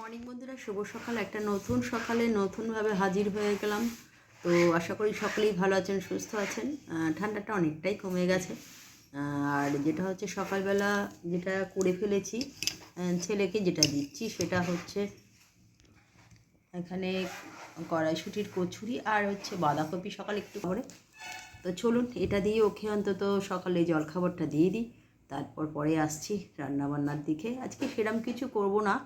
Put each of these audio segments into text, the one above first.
Morning বন্ধুরা, শুভ সকাল। একটা নতুন সকালে নতুনভাবে হাজির হয়ে গেলাম। তো আশা করি সকলেই ভালো আছেন, সুস্থ আছেন। ঠান্ডাটা অনেকটাই কমে গেছে। আর যেটা হচ্ছে সকালবেলা যেটা করে ফেলেছি, ছেলেকে যেটা দিচ্ছি সেটা হচ্ছে এখানে কড়াইশুঁটির কচুরি আর হচ্ছে বাঁধাকপি সকালে একটু করে। তো চলুন এটা দিয়ে ওকে অন্তত সকালে জলখাবারটা দিয়ে দিই, তারপর পরে আসছি রান্নাবান্নার দিকে। আজকে সেরকম কিছু করব না,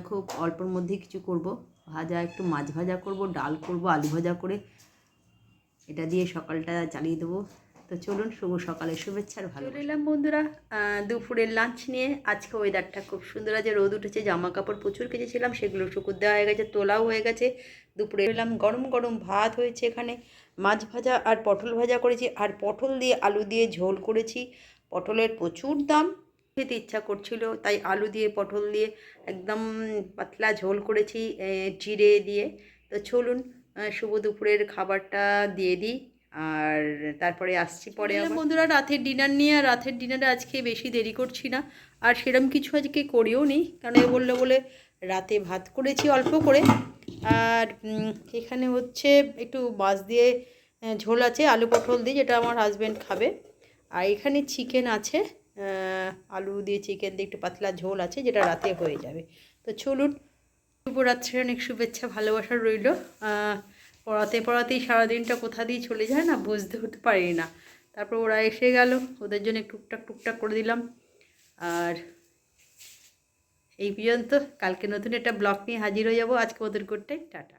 খুব অল্পর মধ্যে কিছু করব। ভাজা, একটু মাছ ভাজা করব, ডাল করব, আলু ভাজা করে এটা দিয়ে সকালটা চালিয়ে দেবো। তো চলুন, শুভ সকালের শুভেচ্ছা আর ভালো। চলে এলাম বন্ধুরা দুপুরের লাঞ্চ নিয়ে। আজকে ওয়েদারটা খুব সুন্দর আছে, রোদ উঠেছে, জামা কাপড় প্রচুর কেচেছিলাম, সেগুলো শুকুর দেওয়া হয়ে গেছে, তোলাও হয়ে গেছে। দুপুরে এলাম, গরম গরম ভাত হয়েছে, এখানে মাছ ভাজা আর পটল ভাজা করেছি, আর পটল দিয়ে আলু দিয়ে ঝোল করেছি। পটলের প্রচুর দাম, খেতে ইচ্ছা করছিল, তাই আলু দিয়ে পটল দিয়ে একদম পাতলা ঝোল করেছি জিরে দিয়ে। তো চলুন শুভ দুপুরের খাবারটা দিয়ে দিই, আর তারপরে আসছি পরে। বন্ধুরা রাতের ডিনার নিয়ে, আর রাতের ডিনারে আজকে বেশি দেরি করছি না, আর সেরকম কিছু আজকে করিও নি, কারণ এ বললো বলে রাতে ভাত করেছি অল্প করে। আর এখানে হচ্ছে একটু মাছ দিয়ে ঝোল আছে আলু পটল দিয়ে, যেটা আমার হাজব্যান্ড খাবে। আর এখানে চিকেন আছে, আলু দিয়ে চিকেন দিয়ে একটু পাতলা ঝোল আছে, যেটা রাতে হয়ে যাবে। তো চলুন, শুভরাত্রির অনেক শুভেচ্ছা ভালোবাসা রইল। পড়াতে পড়াতেই সারাদিনটা কোথা দিয়ে চলে যায় না, বুঝতে হতে পারি না। তারপর ওরা এসে গেল, ওদের জন্য টুকটাক টুকটাক করে দিলাম। আর এই পর্যন্ত, কালকে নতুন একটা ব্লগ নিয়ে হাজির হয়ে যাবো। আজকে ওদের করতে টাটা।